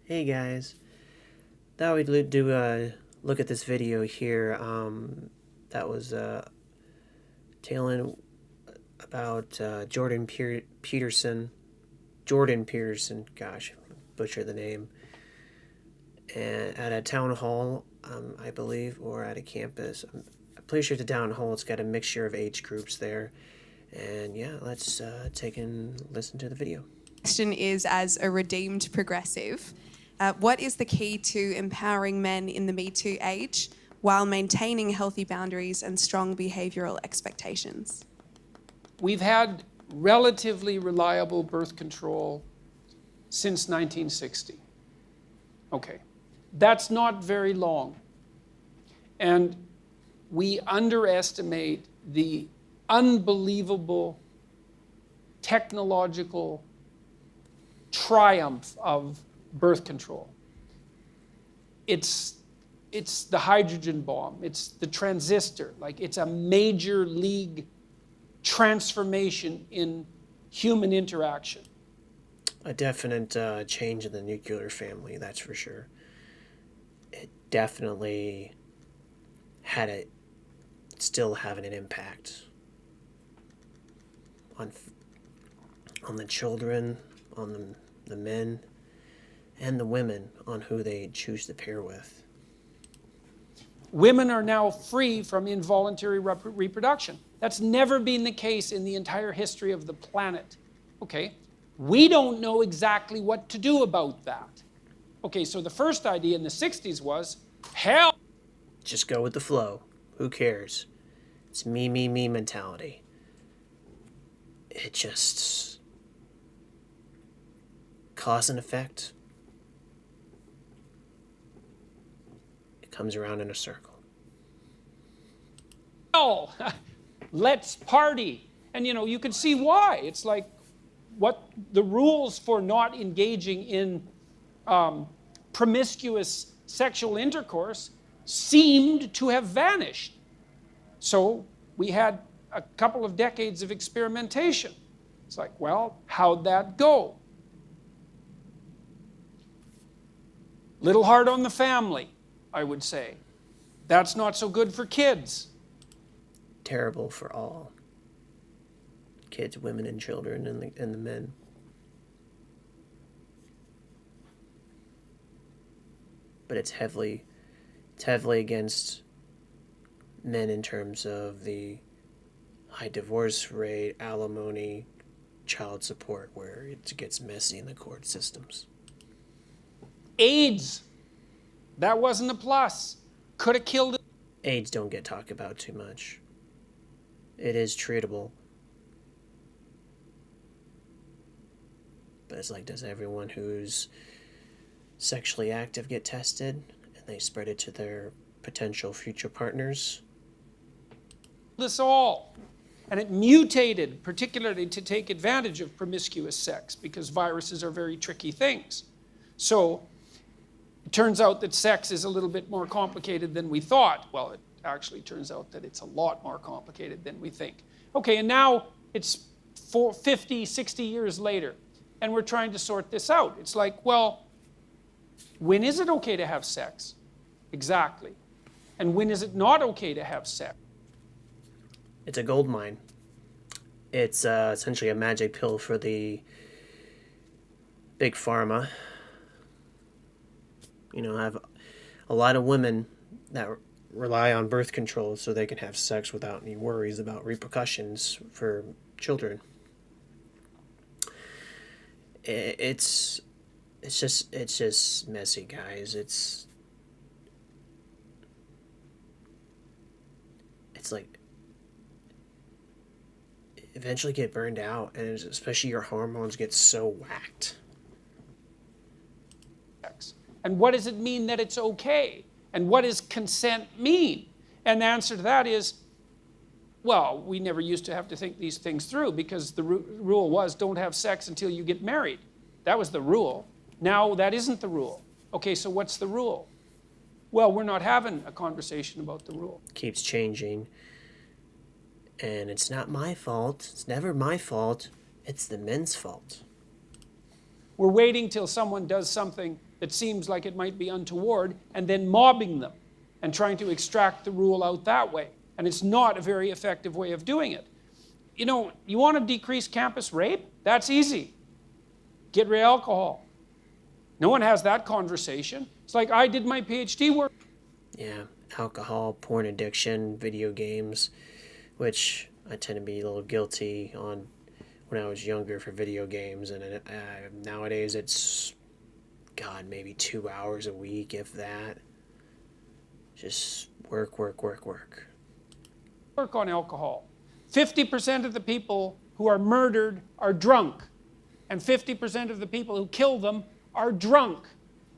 Hey guys, thought we'd do a look at this video here. That was tailing about Peterson. Jordan Peterson, gosh, butcher the name. And at a town hall, I believe, or at a campus. I'm pretty sure it's a town hall. It's got a mixture of age groups there. And yeah, let's take and listen to the video. Question is, as a redeemed progressive, what is the key to empowering men in the Me Too age while maintaining healthy boundaries and strong behavioural expectations? We've had relatively reliable birth control since 1960. Okay, that's not very long. And we underestimate the unbelievable technological triumph of birth control. It's the hydrogen bomb, it's the transistor, like it's a major league transformation in human interaction. A definite change in the nuclear family, that's for sure. It definitely still having an impact on the children, on the men, and the women, on who they choose to pair with. Women are now free from involuntary reproduction. That's never been the case in the entire history of the planet. Okay, we don't know exactly what to do about that. Okay, so the first idea in the 60s was, hell, just go with the flow. Who cares? It's me, me, me mentality. It just cause and effect. It comes around in a circle. Let's party. And you can see why. It's like what the rules for not engaging in promiscuous sexual intercourse seemed to have vanished. So we had a couple of decades of experimentation. It's like, well, how'd that go? Little hard on the family, I would say. That's not so good for kids. Terrible for all. Kids, women, and children, and the men. But it's heavily against men in terms of the high divorce rate, alimony, child support, where it gets messy in the court systems. AIDS, that wasn't a plus. Could have killed it. AIDS don't get talked about too much. It is treatable. But it's like, does everyone who's sexually active get tested and they spread it to their potential future partners? This all. And it mutated, particularly to take advantage of promiscuous sex, because viruses are very tricky things. So it turns out that sex is a little bit more complicated than we thought. Well, it actually turns out that it's a lot more complicated than we think. Okay, and now it's 50, 60 years later, and we're trying to sort this out. It's like, well, when is it okay to have sex? Exactly. And when is it not okay to have sex? It's a gold mine. It's essentially a magic pill for the big pharma. I have a lot of women that rely on birth control so they can have sex without any worries about repercussions for children. It's just messy, guys. It's like eventually get burned out, and especially your hormones get so whacked. And what does it mean that it's okay? And what does consent mean? And the answer to that is, well, we never used to have to think these things through, because the rule was don't have sex until you get married. That was the rule. Now that isn't the rule. Okay, so what's the rule? Well, we're not having a conversation about the rule. Keeps changing. And it's not my fault. It's never my fault. It's the men's fault. We're waiting till someone does something that seems like it might be untoward and then mobbing them and trying to extract the rule out that way. And it's not a very effective way of doing it. You know, you want to decrease campus rape? That's easy. Get rid of alcohol. No one has that conversation. It's like I did my PhD work. Yeah, alcohol, porn addiction, video games, which I tend to be a little guilty on when I was younger for video games. And nowadays it's, God, maybe 2 hours a week, if that. Just work. Work on alcohol. 50% of the people who are murdered are drunk, and 50% of the people who kill them are drunk.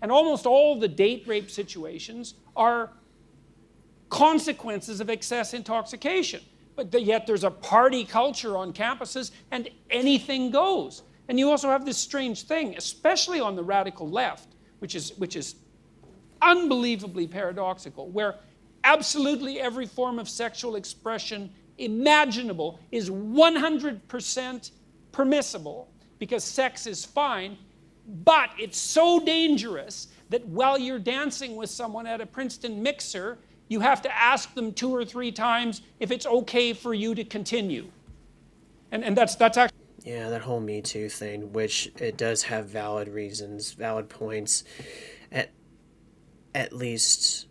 And almost all the date rape situations are consequences of excess intoxication. But yet there's a party culture on campuses, and anything goes. And you also have this strange thing, especially on the radical left, which is unbelievably paradoxical, where absolutely every form of sexual expression imaginable is 100% permissible because sex is fine, but it's so dangerous that while you're dancing with someone at a Princeton mixer, you have to ask them 2 or 3 times if it's okay for you to continue. And that's actually... Yeah, that whole Me Too thing, which it does have valid reasons, valid points. At least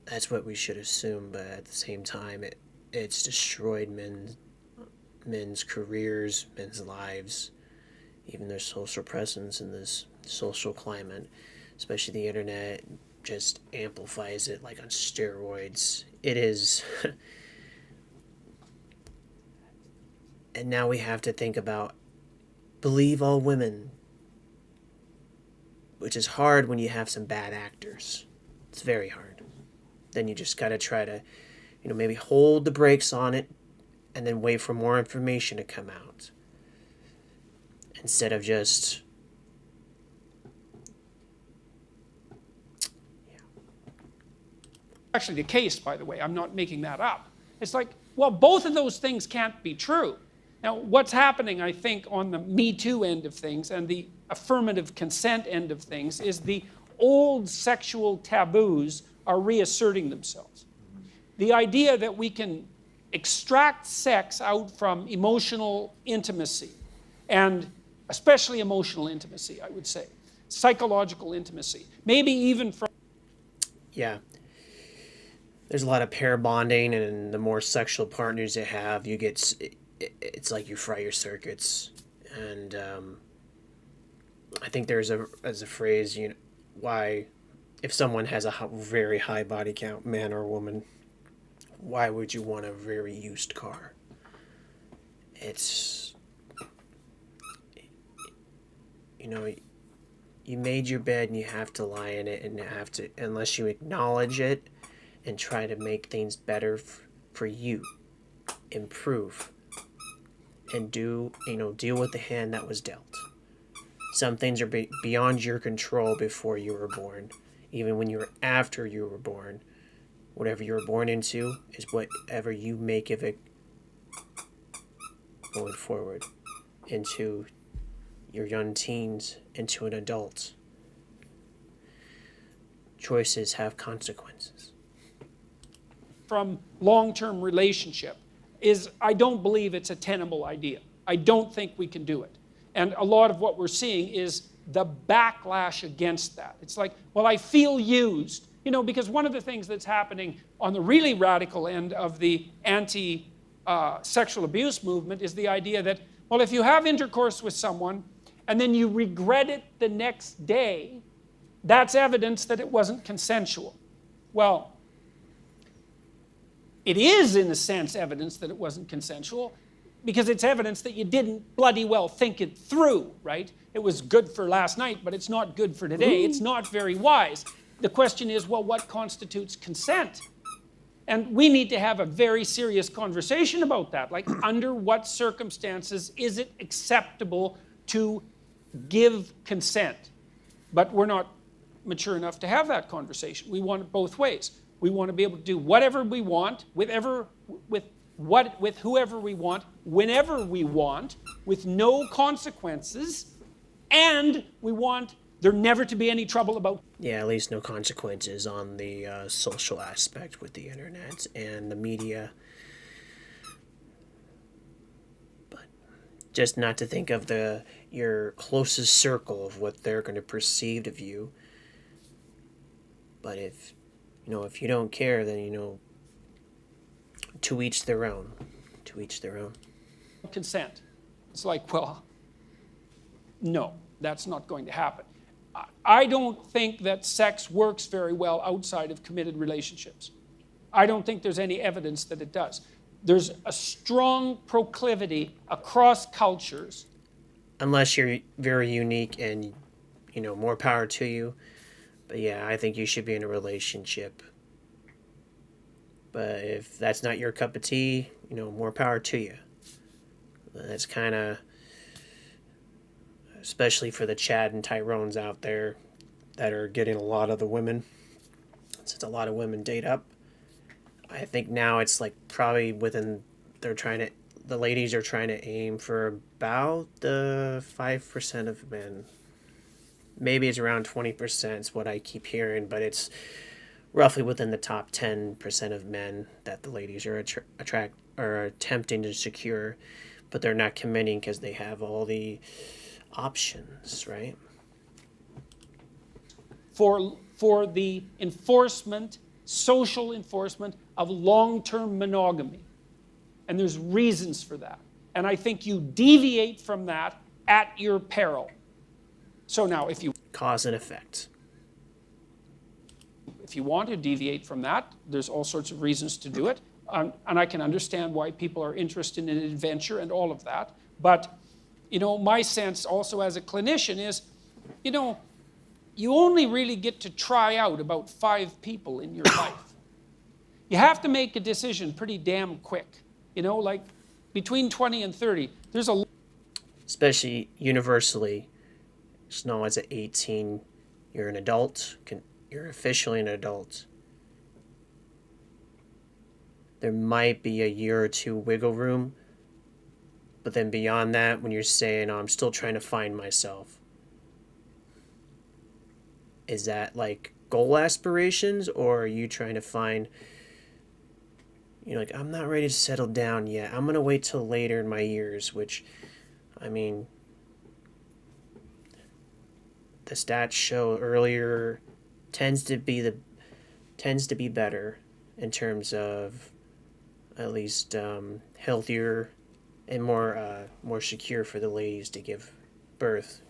that's what we should assume, but at the same time, it's destroyed men's careers, men's lives, even their social presence in this social climate, especially the internet just amplifies it like on steroids. It is. And now we have to think about believe all women, which is hard when you have some bad actors. It's very hard. Then you just got to try to, maybe hold the brakes on it and then wait for more information to come out. Instead of just... Actually the case, by the way, I'm not making that up. It's like, well, both of those things can't be true. Now, what's happening, I think, on the Me Too end of things and the affirmative consent end of things is the old sexual taboos are reasserting themselves. The idea that we can extract sex out from emotional intimacy, and especially emotional intimacy, I would say, psychological intimacy, maybe even from... Yeah. There's a lot of pair bonding, and the more sexual partners you have, you get... It's like you fry your circuits. And I think there's a phrase, why, if someone has a very high body count, man or woman, why would you want a very used car? It's, you made your bed and you have to lie in it, and you have to, unless you acknowledge it and try to make things better for you, improve, and deal with the hand that was dealt. Some things are beyond your control before you were born. Even when you're after you were born, whatever you were born into is whatever you make of it going forward into your young teens, into an adult. Choices have consequences. From long-term relationship is, I don't believe it's a tenable idea. I don't think we can do it. And a lot of what we're seeing is the backlash against that. It's like, well, I feel used. Because one of the things that's happening on the really radical end of the anti-sexual abuse movement is the idea that, well, if you have intercourse with someone and then you regret it the next day, that's evidence that it wasn't consensual. Well, it is, in a sense, evidence that it wasn't consensual, because it's evidence that you didn't bloody well think it through, right? It was good for last night, but it's not good for today. It's not very wise. The question is, well, what constitutes consent? And we need to have a very serious conversation about that. Like, under what circumstances is it acceptable to give consent? But we're not mature enough to have that conversation. We want it both ways. We want to be able to do whatever we want, with whoever we want, whenever we want, with no consequences, And we want there never to be any trouble about. Yeah, at least no consequences on the social aspect with the internet and the media. But just not to think of your closest circle of what they're going to perceive of you. But if you don't care, then to each their own. To each their own. Consent. It's like, well, no, that's not going to happen. I don't think that sex works very well outside of committed relationships. I don't think there's any evidence that it does. There's a strong proclivity across cultures. Unless you're very unique and, more power to you. But yeah, I think you should be in a relationship. But if that's not your cup of tea, more power to you. That's kind of, especially for the Chad and Tyrones out there that are getting a lot of the women. Since a lot of women date up, I think now it's like probably the ladies are trying to aim for about the 5% of men. Maybe it's around 20% is what I keep hearing, but it's roughly within the top 10% of men that the ladies are attempting to secure, but they're not committing because they have all the options, right? For the enforcement, social enforcement of long-term monogamy. And there's reasons for that. And I think you deviate from that at your peril. So now, if you cause and effect. If you want to deviate from that, there's all sorts of reasons to do it. And I can understand why people are interested in adventure and all of that. But, my sense also as a clinician is, you only really get to try out about 5 people in your life. You have to make a decision pretty damn quick. Like between 20 and 30, there's a... Especially universally, as long as at 18, you're an adult, you're officially an adult. There might be a year or two wiggle room, but then beyond that, when you're saying, I'm still trying to find myself, is that like goal aspirations, or are you trying to find, I'm not ready to settle down yet. I'm going to wait till later in my years, which, the stats show earlier tends to be better in terms of at least healthier and more secure for the ladies to give birth,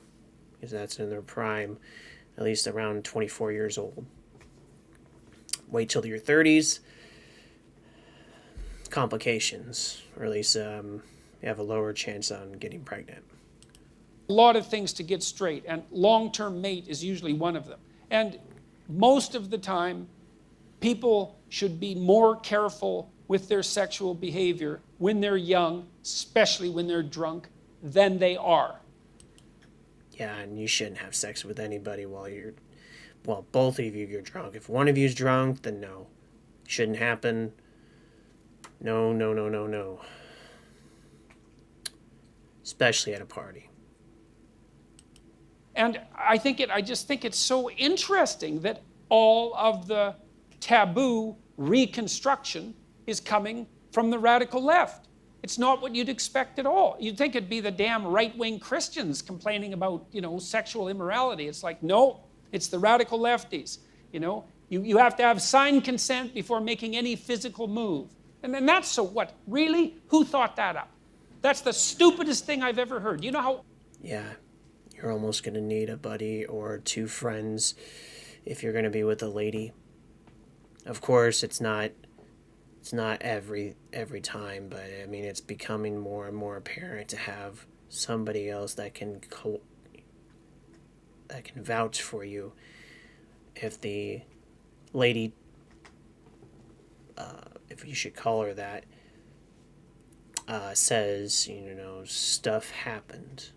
because that's in their prime, at least around 24 years old. Wait till your 30s, complications, or at least you have a lower chance on getting pregnant. A lot of things to get straight, and long-term mate is usually one of them. And most of the time, people should be more careful with their sexual behavior when they're young, especially when they're drunk, than they are. Yeah, and you shouldn't have sex with anybody while both of you're drunk. If one of you's drunk, then no. Shouldn't happen. No, no, no, no, no. Especially at a party. And I just think it's so interesting that all of the taboo reconstruction is coming from the radical left. It's not what you'd expect at all. You'd think it'd be the damn right-wing Christians complaining about, sexual immorality. It's like, no, it's the radical lefties. You have to have signed consent before making any physical move. And then that's so what? Really? Who thought that up? That's the stupidest thing I've ever heard. You know how... Yeah, you're almost going to need a buddy or 2 friends if you're going to be with a lady. Of course, it's not every time, but it's becoming more and more apparent to have somebody else that can vouch for you if the lady, if you should call her that, says, stuff happened.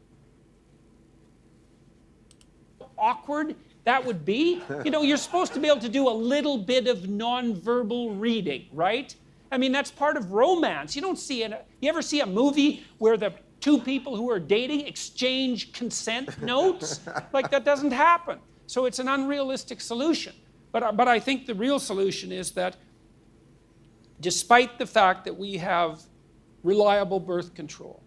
Awkward that would be. You're supposed to be able to do a little bit of nonverbal reading, right? That's part of romance. You ever see a movie where the two people who are dating exchange consent notes? Like, that doesn't happen. So it's an unrealistic solution. But I think the real solution is that despite the fact that we have reliable birth control,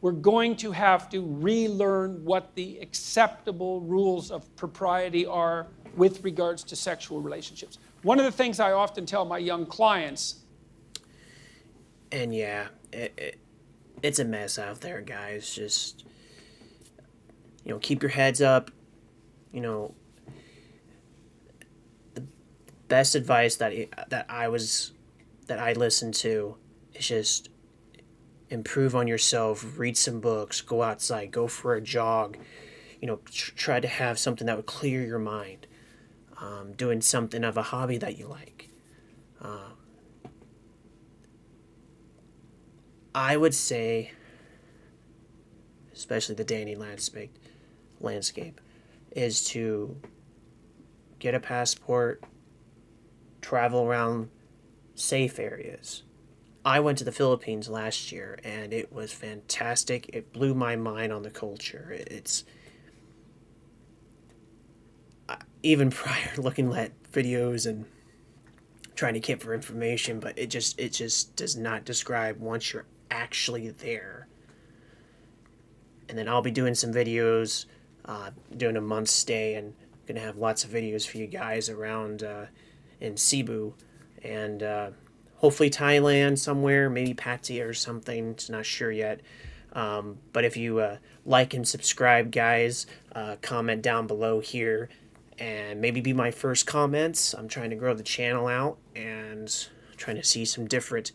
we're going to have to relearn what the acceptable rules of propriety are with regards to sexual relationships. One of the things I often tell my young clients, and yeah, it's a mess out there, guys. Just, keep your heads up. The best advice that I listened to is just improve on yourself, read some books, go outside, go for a jog, try to have something that would clear your mind, doing something of a hobby that you like. I would say, especially the dating landscape, is to get a passport, travel around safe areas. I went to the Philippines last year, and it was fantastic. It blew my mind on the culture. It's even prior looking at videos and trying to get for information, but it just does not describe once you're actually there. And then I'll be doing some videos, doing a month stay, and I'm gonna have lots of videos for you guys around in Cebu, and hopefully Thailand somewhere, maybe Pattaya or something. It's not sure yet. But if you like and subscribe, guys, comment down below here, and maybe be my first comments. I'm trying to grow the channel out and trying to see some different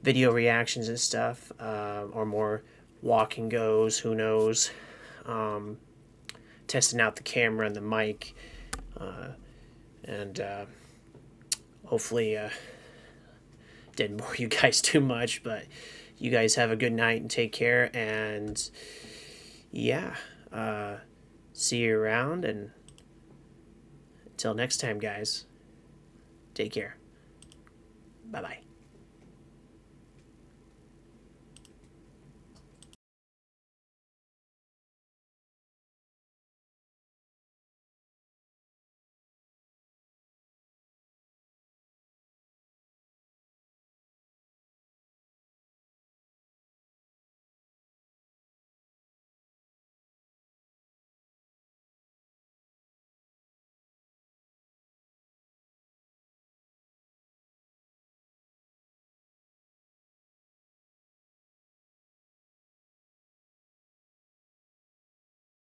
video reactions and stuff, or more walk and goes, who knows. Testing out the camera and the mic, and hopefully didn't bore you guys too much, but you guys have a good night and take care, and yeah, see you around, and until next time, guys, take care. Bye-bye.